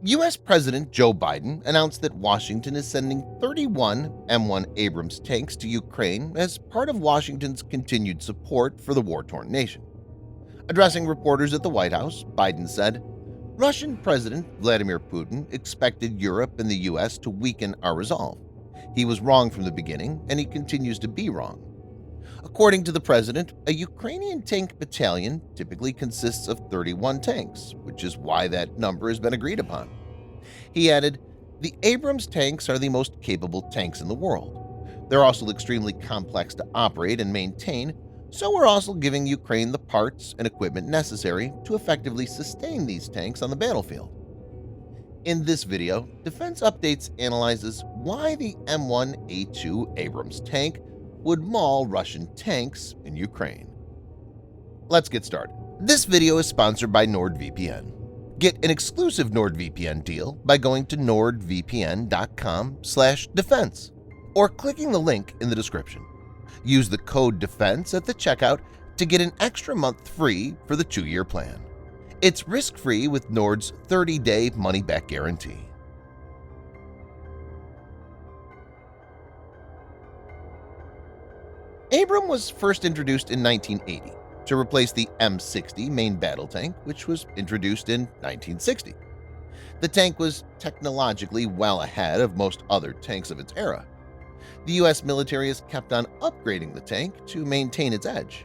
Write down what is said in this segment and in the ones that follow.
U.S. President Joe Biden announced that Washington is sending 31 M1 Abrams tanks to Ukraine as part of Washington's continued support for the war-torn nation. Addressing reporters at the White House, Biden said, "Russian President Vladimir Putin expected Europe and the U.S. to weaken our resolve. He was wrong from the beginning, and he continues to be wrong." According to the president, a Ukrainian tank battalion typically consists of 31 tanks, which is why that number has been agreed upon. He added, "The Abrams tanks are the most capable tanks in the world. They're also extremely complex to operate and maintain, so we're also giving Ukraine the parts and equipment necessary to effectively sustain these tanks on the battlefield." In this video, Defense Updates analyzes why the M1A2 Abrams tank would maul Russian tanks in Ukraine. Let's get started. This video is sponsored by NordVPN. Get an exclusive NordVPN deal by going to nordvpn.com/defense or clicking the link in the description. Use the code DEFENSE at the checkout to get an extra month free for the 2-year plan. It's risk-free with Nord's 30-day money-back guarantee. Abram was first introduced in 1980 to replace the M60 main battle tank, which was introduced in 1960. The tank was technologically well ahead of most other tanks of its era. The U.S. military has kept on upgrading the tank to maintain its edge.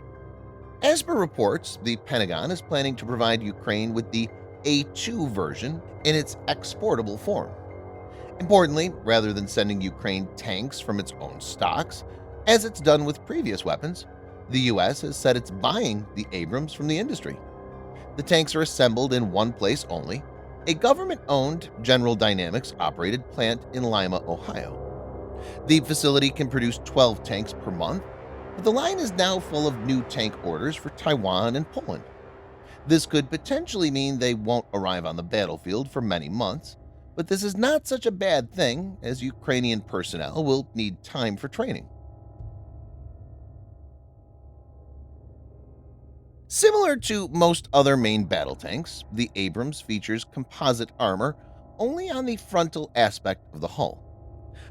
As per reports, the Pentagon is planning to provide Ukraine with the A2 version in its exportable form. Importantly, rather than sending Ukraine tanks from its own stocks, as it's done with previous weapons, the U.S. has said it's buying the Abrams from the industry. The tanks are assembled in one place only, a government-owned General Dynamics-operated plant in Lima, Ohio. The facility can produce 12 tanks per month, but the line is now full of new tank orders for Taiwan and Poland. This could potentially mean they won't arrive on the battlefield for many months, but this is not such a bad thing, as Ukrainian personnel will need time for training. Similar to most other main battle tanks, the Abrams features composite armor only on the frontal aspect of the hull.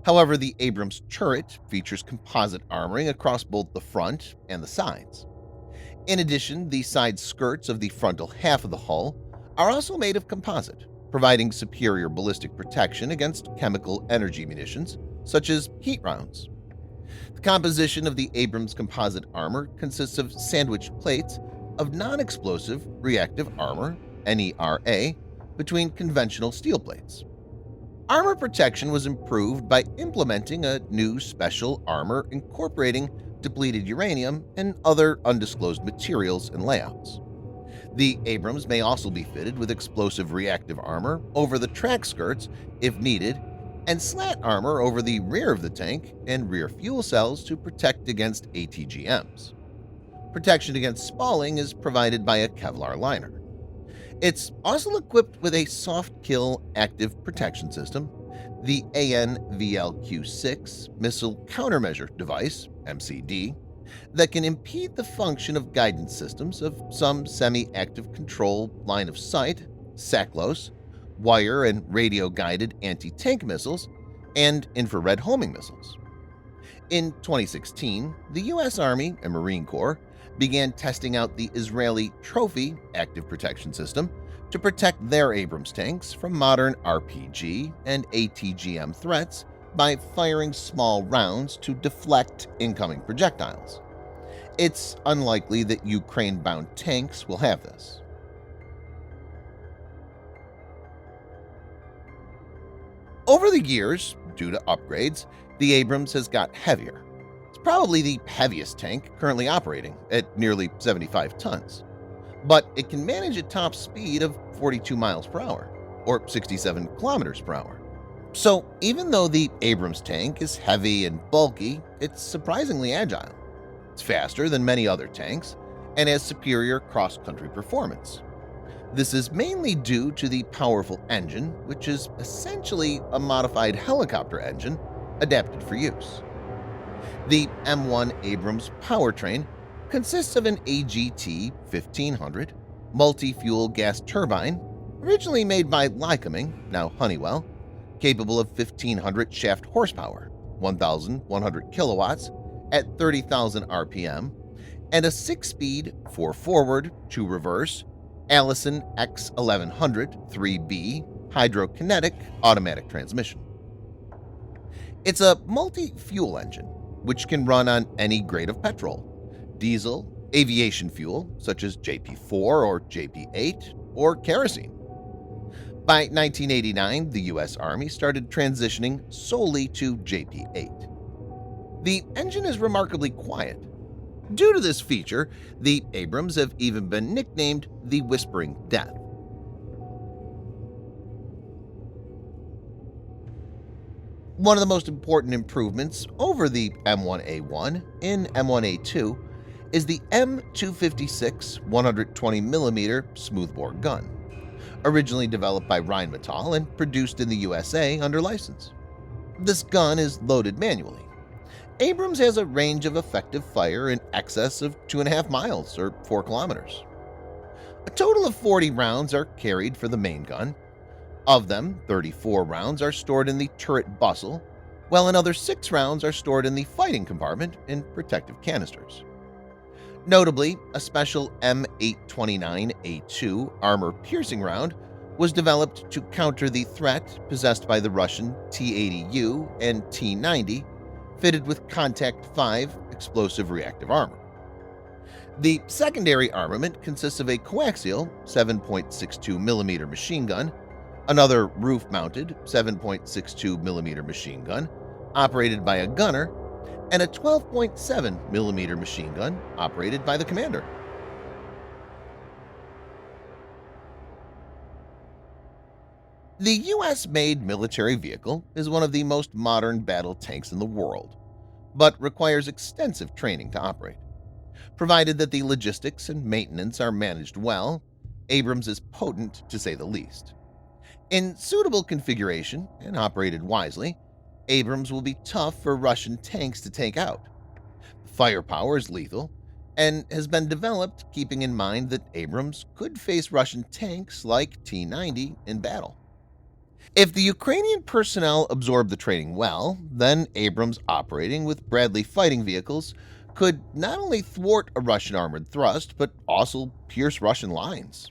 However, the Abrams turret features composite armoring across both the front and the sides. In addition, the side skirts of the frontal half of the hull are also made of composite, providing superior ballistic protection against chemical energy munitions, such as heat rounds. The composition of the Abrams composite armor consists of sandwich plates of non-explosive reactive armor (NERA) between conventional steel plates. Armor protection was improved by implementing a new special armor incorporating depleted uranium and other undisclosed materials and layouts. The Abrams may also be fitted with explosive reactive armor over the track skirts if needed, and slat armor over the rear of the tank and rear fuel cells to protect against ATGMs. Protection against spalling is provided by a Kevlar liner. It's also equipped with a soft-kill active protection system, the ANVLQ-6 Missile Countermeasure Device (MCD), that can impede the function of guidance systems of some semi-active control line of sight, SACLOS, wire and radio-guided anti-tank missiles, and infrared homing missiles. In 2016, the U.S. Army and Marine Corps began testing out the Israeli Trophy active protection system to protect their Abrams tanks from modern RPG and ATGM threats by firing small rounds to deflect incoming projectiles. It's unlikely that Ukraine-bound tanks will have this. Over the years, due to upgrades, the Abrams has got heavier. It's probably the heaviest tank currently operating at nearly 75 tons, but it can manage a top speed of 42 miles per hour, or 67 kilometers per hour. So even though the Abrams tank is heavy and bulky, it's surprisingly agile. It's faster than many other tanks and has superior cross-country performance. This is mainly due to the powerful engine, which is essentially a modified helicopter engine adapted for use. The M1 Abrams powertrain consists of an AGT 1500 multi-fuel gas turbine, Originally made by Lycoming, now Honeywell, capable of 1,500 shaft horsepower, 1,100 kilowatts at 30,000 RPM, and a 6-speed 4 forward, 2 reverse Allison X1100 3B hydrokinetic automatic transmission. It's a multi-fuel engine which can run on any grade of petrol, diesel, aviation fuel such as JP4 or JP8, or kerosene. By 1989, the U.S. Army started transitioning solely to JP8. The engine is remarkably quiet. Due to this feature, the Abrams have even been nicknamed the Whispering Death. One of the most important improvements over the M1A1 in M1A2 is the M256 120mm smoothbore gun, originally developed by Rheinmetall and produced in the USA under license. This gun is loaded manually. Abrams has a range of effective fire in excess of 2.5 miles or 4 kilometers. A total of 40 rounds are carried for the main gun. Of them, 34 rounds are stored in the turret bustle, while another 6 rounds are stored in the fighting compartment in protective canisters. Notably, a special M1A2 armor-piercing round was developed to counter the threat possessed by the Russian T-80U and T-90, fitted with Contact 5 explosive reactive armor. The secondary armament consists of a coaxial 7.62mm machine gun, another roof-mounted 7.62mm machine gun operated by a gunner, and a 12.7mm machine gun operated by the commander. The US-made military vehicle is one of the most modern battle tanks in the world, but requires extensive training to operate. Provided that the logistics and maintenance are managed well, Abrams is potent to say the least. In suitable configuration and operated wisely, Abrams will be tough for Russian tanks to take out. Firepower is lethal and has been developed keeping in mind that Abrams could face Russian tanks like T-90 in battle. If the Ukrainian personnel absorb the training well, then Abrams operating with Bradley fighting vehicles could not only thwart a Russian armored thrust, but also pierce Russian lines.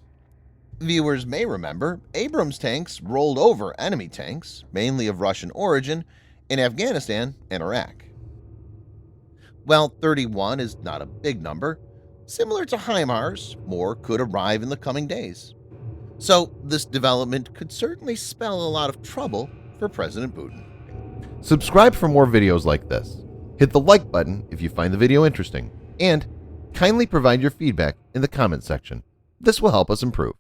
Viewers may remember Abrams tanks rolled over enemy tanks, mainly of Russian origin, in Afghanistan and Iraq. While 31 is not a big number, similar to HIMARS, more could arrive in the coming days. So this development could certainly spell a lot of trouble for President Putin. Subscribe for more videos like this. Hit the like button if you find the video interesting, and kindly provide your feedback in the comment section. This will help us improve.